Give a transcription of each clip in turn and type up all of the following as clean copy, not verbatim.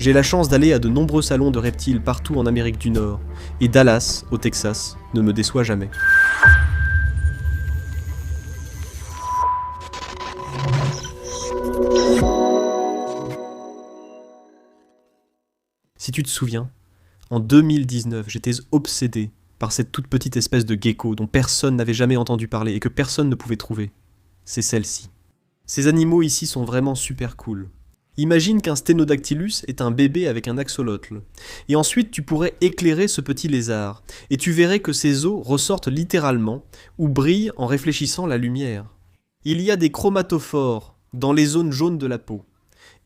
J'ai la chance d'aller à de nombreux salons de reptiles partout en Amérique du Nord, et Dallas, au Texas, ne me déçoit jamais. Si tu te souviens, en 2019, j'étais obsédé par cette toute petite espèce de gecko dont personne n'avait jamais entendu parler et que personne ne pouvait trouver. C'est celle-ci. Ces animaux ici sont vraiment super cool. Imagine qu'un Sténodactylus est un bébé avec un axolotl. Et ensuite tu pourrais éclairer ce petit lézard, et tu verrais que ses os ressortent littéralement, ou brillent en réfléchissant la lumière. Il y a des chromatophores dans les zones jaunes de la peau.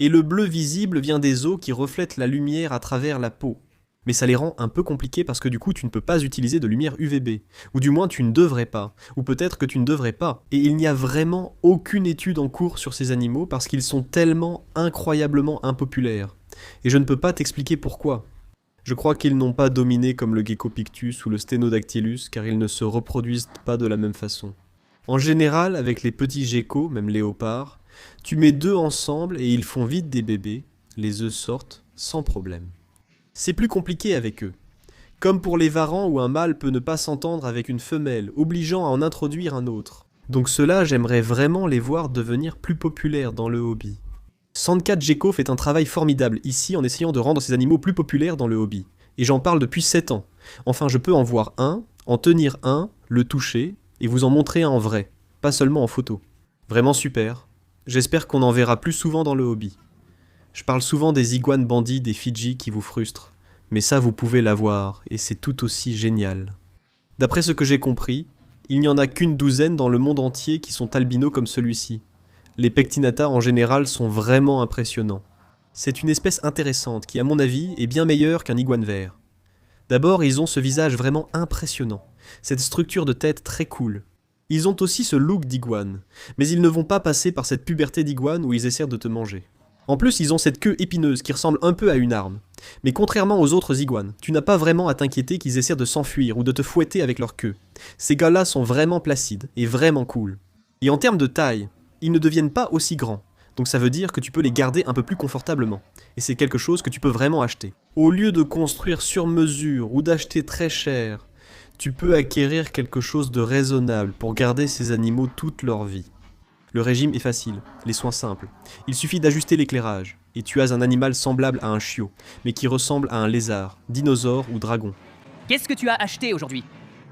Et le bleu visible vient des os qui reflètent la lumière à travers la peau. Mais ça les rend un peu compliqués parce que du coup tu ne peux pas utiliser de lumière UVB. Ou du moins tu ne devrais pas. Ou peut-être que tu ne devrais pas. Et il n'y a vraiment aucune étude en cours sur ces animaux parce qu'ils sont tellement incroyablement impopulaires. Et je ne peux pas t'expliquer pourquoi. Je crois qu'ils n'ont pas dominé comme le Gecko pictus ou le Sténodactylus car ils ne se reproduisent pas de la même façon. En général, avec les petits geckos, même léopards, tu mets deux ensemble et ils font vite des bébés, les œufs sortent sans problème. C'est plus compliqué avec eux. Comme pour les varans où un mâle peut ne pas s'entendre avec une femelle, obligeant à en introduire un autre. Donc ceux-là, j'aimerais vraiment les voir devenir plus populaires dans le hobby. Sandcat Gecko fait un travail formidable ici en essayant de rendre ces animaux plus populaires dans le hobby. Et j'en parle depuis 7 ans. Enfin, je peux en voir un, en tenir un, le toucher, et vous en montrer un en vrai, pas seulement en photo. Vraiment super. J'espère qu'on en verra plus souvent dans le hobby. Je parle souvent des iguanes bandits des Fidji qui vous frustrent, mais ça vous pouvez l'avoir, et c'est tout aussi génial. D'après ce que j'ai compris, il n'y en a qu'une douzaine dans le monde entier qui sont albinos comme celui-ci. Les pectinata en général sont vraiment impressionnants. C'est une espèce intéressante qui, à mon avis, est bien meilleure qu'un iguane vert. D'abord, ils ont ce visage vraiment impressionnant, cette structure de tête très cool. Ils ont aussi ce look d'iguane, mais ils ne vont pas passer par cette puberté d'iguane où ils essaient de te manger. En plus, ils ont cette queue épineuse qui ressemble un peu à une arme. Mais contrairement aux autres iguanes, tu n'as pas vraiment à t'inquiéter qu'ils essaient de s'enfuir ou de te fouetter avec leur queue. Ces gars-là sont vraiment placides et vraiment cool. Et en termes de taille, ils ne deviennent pas aussi grands. Donc ça veut dire que tu peux les garder un peu plus confortablement. Et c'est quelque chose que tu peux vraiment acheter. Au lieu de construire sur mesure ou d'acheter très cher, tu peux acquérir quelque chose de raisonnable pour garder ces animaux toute leur vie. Le régime est facile, les soins simples. Il suffit d'ajuster l'éclairage, et tu as un animal semblable à un chiot, mais qui ressemble à un lézard, dinosaure ou dragon. Qu'est-ce que tu as acheté aujourd'hui?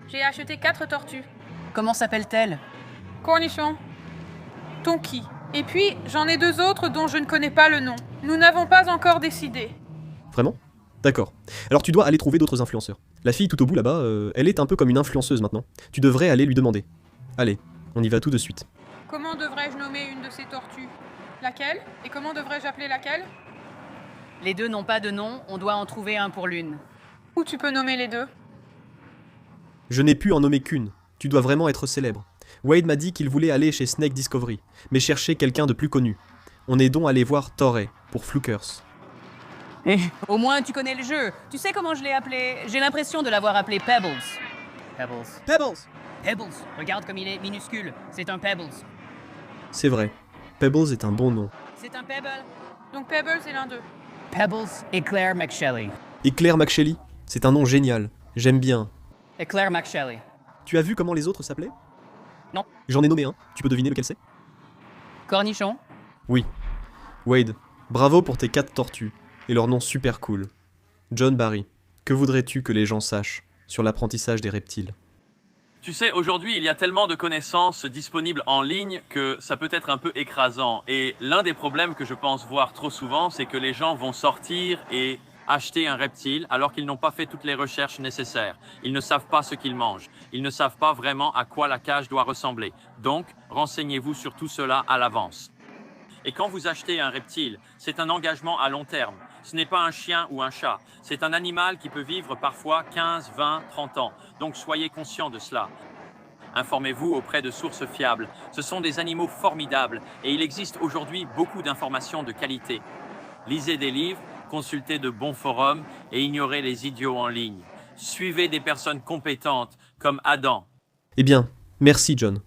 J'ai acheté 4 tortues. Comment s'appelle-t-elle? Cornichon. Tonki. Et puis, j'en ai 2 autres dont je ne connais pas le nom. Nous n'avons pas encore décidé. Vraiment? D'accord. Alors tu dois aller trouver d'autres influenceurs. La fille tout au bout là-bas, elle est un peu comme une influenceuse maintenant. Tu devrais aller lui demander. Allez, on y va tout de suite. Comment devrais-je nommer une de ces tortues? Laquelle? Et comment devrais-je appeler laquelle? Les deux n'ont pas de nom, on doit en trouver un pour l'une. Ou tu peux nommer les deux? Je n'ai pu en nommer qu'une. Tu dois vraiment être célèbre. Wade m'a dit qu'il voulait aller chez Snake Discovery, mais chercher quelqu'un de plus connu. On est donc allé voir Torrey, pour Flukers. Eh, au moins tu connais le jeu. Tu sais comment je l'ai appelé? J'ai l'impression de l'avoir appelé Pebbles. Pebbles. Pebbles! Pebbles. Regarde comme il est minuscule. C'est un Pebbles. C'est vrai. Pebbles est un bon nom. C'est un Pebble. Donc Pebbles est l'un d'eux. Pebbles et Claire McShelly. Et Claire McShelly? C'est un nom génial. J'aime bien. Et Claire McShelly. Tu as vu comment les autres s'appelaient? Non. J'en ai nommé un. Tu peux deviner lequel c'est? Cornichon. Oui. Wade, bravo pour tes 4 tortues. Et leur nom super cool. John Barry, que voudrais-tu que les gens sachent sur l'apprentissage des reptiles? Tu sais, aujourd'hui, il y a tellement de connaissances disponibles en ligne que ça peut être un peu écrasant. Et l'un des problèmes que je pense voir trop souvent, c'est que les gens vont sortir et acheter un reptile alors qu'ils n'ont pas fait toutes les recherches nécessaires. Ils ne savent pas ce qu'ils mangent. Ils ne savent pas vraiment à quoi la cage doit ressembler. Donc, renseignez-vous sur tout cela à l'avance. Et quand vous achetez un reptile, c'est un engagement à long terme. Ce n'est pas un chien ou un chat. C'est un animal qui peut vivre parfois 15, 20, 30 ans. Donc soyez conscient de cela. Informez-vous auprès de sources fiables. Ce sont des animaux formidables et il existe aujourd'hui beaucoup d'informations de qualité. Lisez des livres, consultez de bons forums et ignorez les idiots en ligne. Suivez des personnes compétentes comme Adam. Eh bien, merci John.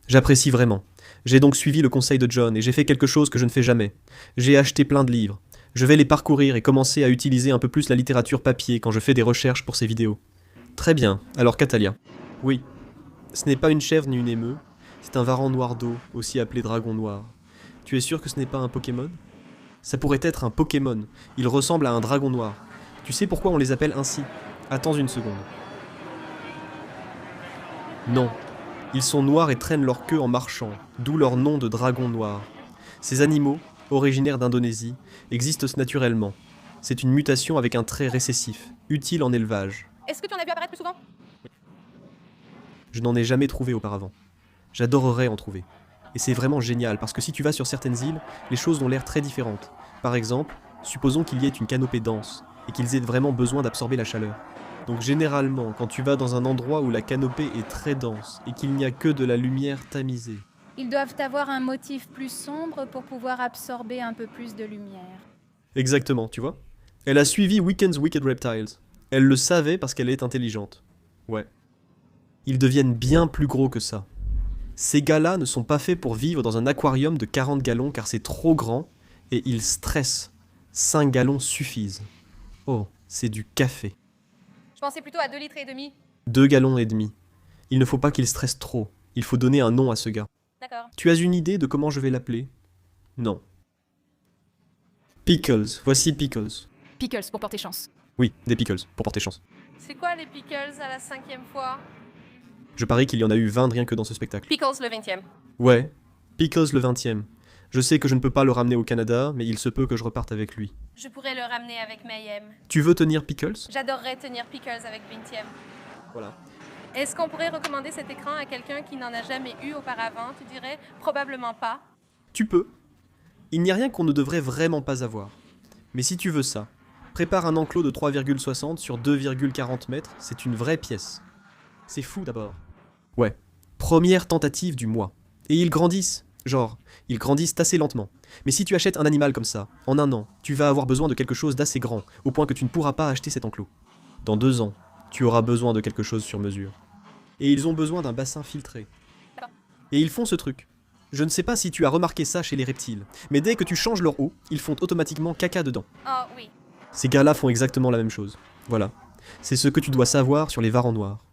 J'apprécie vraiment. J'ai donc suivi le conseil de John et j'ai fait quelque chose que je ne fais jamais. J'ai acheté plein de livres. Je vais les parcourir et commencer à utiliser un peu plus la littérature papier quand je fais des recherches pour ces vidéos. Très bien, alors Catalia. Oui, ce n'est pas une chèvre ni une émeu, c'est un varan noir d'eau, aussi appelé dragon noir. Tu es sûr que ce n'est pas un Pokémon? Ça pourrait être un Pokémon, il ressemble à un dragon noir. Tu sais pourquoi on les appelle ainsi? Attends une seconde. Non, ils sont noirs et traînent leur queue en marchant, d'où leur nom de dragon noir. Ces animaux, originaires d'Indonésie, existent naturellement. C'est une mutation avec un trait récessif, utile en élevage. Est-ce que tu en as vu apparaître plus souvent? Je n'en ai jamais trouvé auparavant. J'adorerais en trouver. Et c'est vraiment génial, parce que si tu vas sur certaines îles, les choses ont l'air très différentes. Par exemple, supposons qu'il y ait une canopée dense, et qu'ils aient vraiment besoin d'absorber la chaleur. Donc généralement, quand tu vas dans un endroit où la canopée est très dense, et qu'il n'y a que de la lumière tamisée, Ils doivent avoir un motif plus sombre pour pouvoir absorber un peu plus de lumière. exactement, tu vois? Elle a suivi Weekend's Wicked Reptiles. Elle le savait parce qu'elle est intelligente. Ouais. Ils deviennent bien plus gros que ça. Ces gars-là ne sont pas faits pour vivre dans un aquarium de 40 gallons car c'est trop grand et ils stressent. 5 gallons suffisent. Oh, c'est du café. Je pensais plutôt à 2 litres et demi. 2 gallons et demi. Il ne faut pas qu'il stresse trop. Il faut donner un nom à ce gars. D'accord. Tu as une idée de comment je vais l'appeler? Non. Pickles. Voici Pickles. Pickles pour porter chance. Oui, des pickles, pour porter chance. C'est quoi les pickles à la 5e fois? Je parie qu'il y en a eu 20 rien que dans ce spectacle. Pickles le 20e. Ouais, Pickles le 20e. Je sais que je ne peux pas le ramener au Canada, mais il se peut que je reparte avec lui. Je pourrais le ramener avec Mayhem. Tu veux tenir Pickles? J'adorerais tenir Pickles avec 20e. Voilà. Est-ce qu'on pourrait recommander cet écran à quelqu'un qui n'en a jamais eu auparavant? Tu dirais probablement pas. Tu peux. Il n'y a rien qu'on ne devrait vraiment pas avoir. Mais si tu veux ça, prépare un enclos de 3,60 sur 2,40 mètres, c'est une vraie pièce. C'est fou d'abord. Ouais, première tentative du mois. Et ils grandissent. Genre, ils grandissent assez lentement. Mais si tu achètes un animal comme ça, en un an, tu vas avoir besoin de quelque chose d'assez grand, au point que tu ne pourras pas acheter cet enclos. Dans 2 ans, tu auras besoin de quelque chose sur mesure. Et ils ont besoin d'un bassin filtré. Et ils font ce truc. Je ne sais pas si tu as remarqué ça chez les reptiles, mais dès que tu changes leur eau, ils font automatiquement caca dedans. Oh oui. Ces gars-là font exactement la même chose. Voilà. C'est ce que tu dois savoir sur les varans noirs.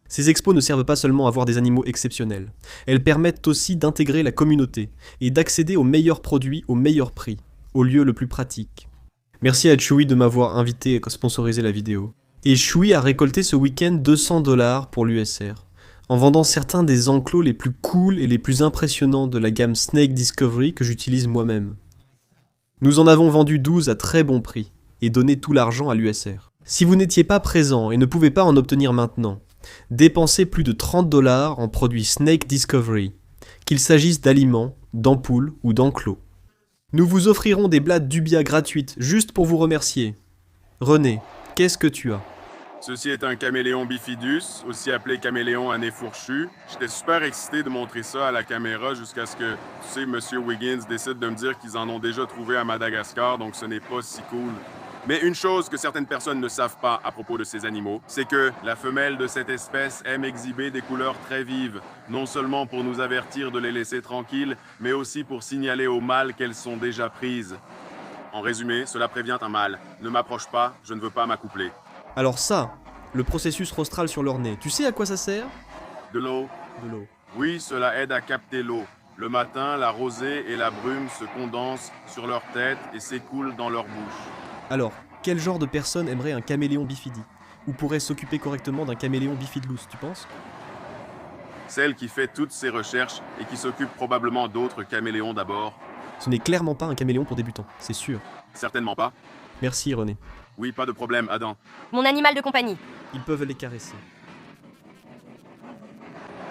Ces expos ne servent pas seulement à voir des animaux exceptionnels. Elles permettent aussi d'intégrer la communauté et d'accéder aux meilleurs produits au meilleur prix, au lieu le plus pratique. Merci à Chewy de m'avoir invité à sponsoriser la vidéo. Et Chewy a récolté ce week-end 200 $ pour l'USR, en vendant certains des enclos les plus cool et les plus impressionnants de la gamme Snake Discovery que j'utilise moi-même. Nous en avons vendu 12 à très bon prix, et donné tout l'argent à l'USR. Si vous n'étiez pas présent et ne pouvez pas en obtenir maintenant, dépensez plus de 30 $ en produits Snake Discovery, qu'il s'agisse d'aliments, d'ampoules ou d'enclos. Nous vous offrirons des blattes d'Ubia gratuites, juste pour vous remercier. René, qu'est-ce que tu as? Ceci est un caméléon bifidus, aussi appelé caméléon à nez fourchu. J'étais super excité de montrer ça à la caméra jusqu'à ce que, tu sais, Monsieur Wiggins décide de me dire qu'ils en ont déjà trouvé à Madagascar, donc ce n'est pas si cool. Mais une chose que certaines personnes ne savent pas à propos de ces animaux, c'est que la femelle de cette espèce aime exhiber des couleurs très vives, non seulement pour nous avertir de les laisser tranquilles, mais aussi pour signaler aux mâles qu'elles sont déjà prises. En résumé, cela prévient un mâle. Ne m'approche pas, je ne veux pas m'accoupler. Alors ça, le processus rostral sur leur nez, tu sais à quoi ça sert? De l'eau. De l'eau. Oui, cela aide à capter l'eau. Le matin, la rosée et la brume se condensent sur leur tête et s'écoulent dans leur bouche. Alors, quel genre de personne aimerait un caméléon bifidi? Ou pourrait s'occuper correctement d'un caméléon bifidlous, tu penses? Celle qui fait toutes ces recherches et qui s'occupe probablement d'autres caméléons d'abord. Ce n'est clairement pas un caméléon pour débutants, c'est sûr. Certainement pas. Merci René. Oui, pas de problème, Adam. Mon animal de compagnie. Ils peuvent les caresser.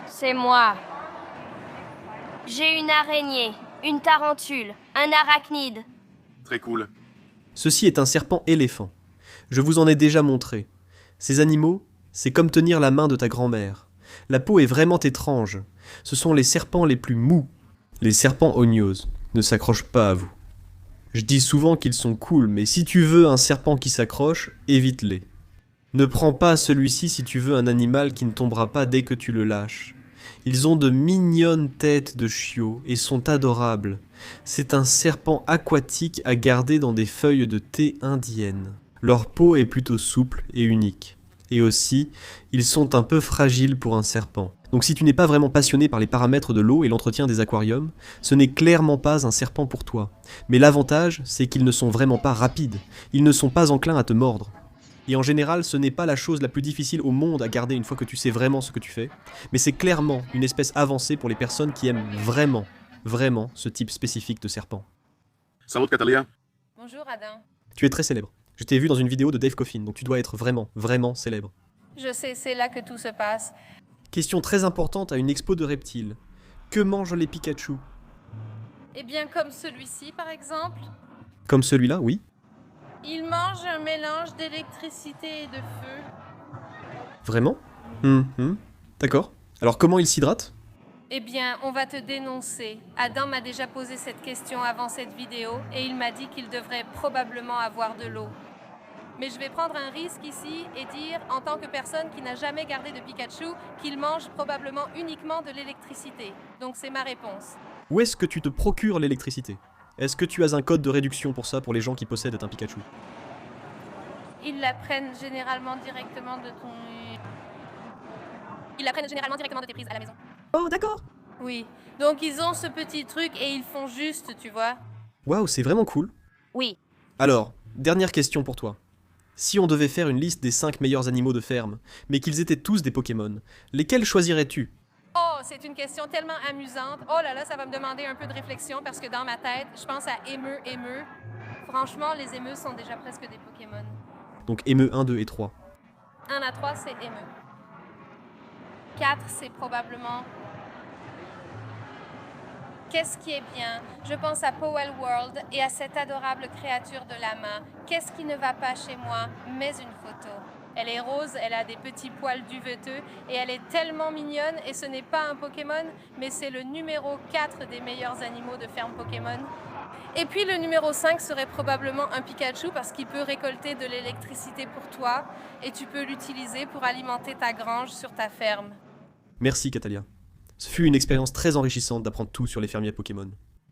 C'est moi. J'ai une araignée, une tarentule, un arachnide. Très cool. Ceci est un serpent éléphant. Je vous en ai déjà montré. Ces animaux, c'est comme tenir la main de ta grand-mère. La peau est vraiment étrange. Ce sont les serpents les plus mous. Les serpents oignoses ne s'accrochent pas à vous. Je dis souvent qu'ils sont cool, mais si tu veux un serpent qui s'accroche, évite-les. Ne prends pas celui-ci si tu veux un animal qui ne tombera pas dès que tu le lâches. Ils ont de mignonnes têtes de chiots et sont adorables. C'est un serpent aquatique à garder dans des feuilles de thé indiennes. Leur peau est plutôt souple et unique. Et aussi, ils sont un peu fragiles pour un serpent. Donc si tu n'es pas vraiment passionné par les paramètres de l'eau et l'entretien des aquariums, ce n'est clairement pas un serpent pour toi. Mais l'avantage, c'est qu'ils ne sont vraiment pas rapides. Ils ne sont pas enclins à te mordre. Et en général, ce n'est pas la chose la plus difficile au monde à garder une fois que tu sais vraiment ce que tu fais, mais c'est clairement une espèce avancée pour les personnes qui aiment vraiment, vraiment ce type spécifique de serpent. Salut, Catalia. Bonjour Adam. Tu es très célèbre. Je t'ai vu dans une vidéo de Dave Coffin, donc tu dois être vraiment, vraiment célèbre. Je sais, c'est là que tout se passe. Question très importante à une expo de reptiles. Que mangent les Pikachu? Eh bien, comme celui-ci par exemple, Comme celui-là, oui. il mange un mélange d'électricité et de feu. Vraiment? D'accord. Alors comment il s'hydrate? Eh bien, on va te dénoncer. Adam m'a déjà posé cette question avant cette vidéo et il m'a dit qu'il devrait probablement avoir de l'eau. Mais je vais prendre un risque ici et dire, en tant que personne qui n'a jamais gardé de Pikachu, qu'il mange probablement uniquement de l'électricité. Donc c'est ma réponse. Où est-ce que tu te procures l'électricité? Est-ce que tu as un code de réduction pour ça, pour les gens qui possèdent un Pikachu? Ils la prennent généralement directement de ton... Ils la prennent généralement directement de tes prises à la maison. Oh, d'accord. Oui. Donc ils ont ce petit truc et ils font juste, tu vois. Waouh, c'est vraiment cool. Oui. Alors, dernière question pour toi. Si on devait faire une liste des 5 meilleurs animaux de ferme, mais qu'ils étaient tous des Pokémon, lesquels choisirais-tu? Oh, c'est une question tellement amusante. Oh là là, ça va me demander un peu de réflexion parce que dans ma tête, je pense à émeu. Franchement, les émeus sont déjà presque des Pokémon. Donc émeu 1, 2 et 3. 1 à 3, c'est émeu. 4, c'est probablement... Qu'est-ce qui est bien? Je pense à Powell World et à cette adorable créature de la main. Qu'est-ce qui ne va pas chez moi? Mais une photo. Elle est rose, elle a des petits poils duveteux et elle est tellement mignonne et ce n'est pas un Pokémon, mais c'est le numéro 4 des meilleurs animaux de ferme Pokémon. Et puis le numéro 5 serait probablement un Pikachu parce qu'il peut récolter de l'électricité pour toi et tu peux l'utiliser pour alimenter ta grange sur ta ferme. Merci Catalia. Ce fut une expérience très enrichissante d'apprendre tout sur les fermiers Pokémon.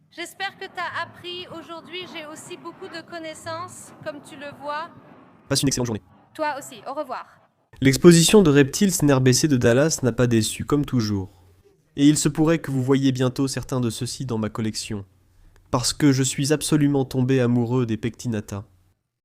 J'espère que tu as appris. Aujourd'hui, j'ai aussi beaucoup de connaissances, comme tu le vois. Passe une excellente journée. Toi aussi, au revoir. L'exposition de reptiles SNRBC de Dallas n'a pas déçu, comme toujours. Et il se pourrait que vous voyiez bientôt certains de ceux-ci dans ma collection. Parce que je suis absolument tombé amoureux des Pectinata.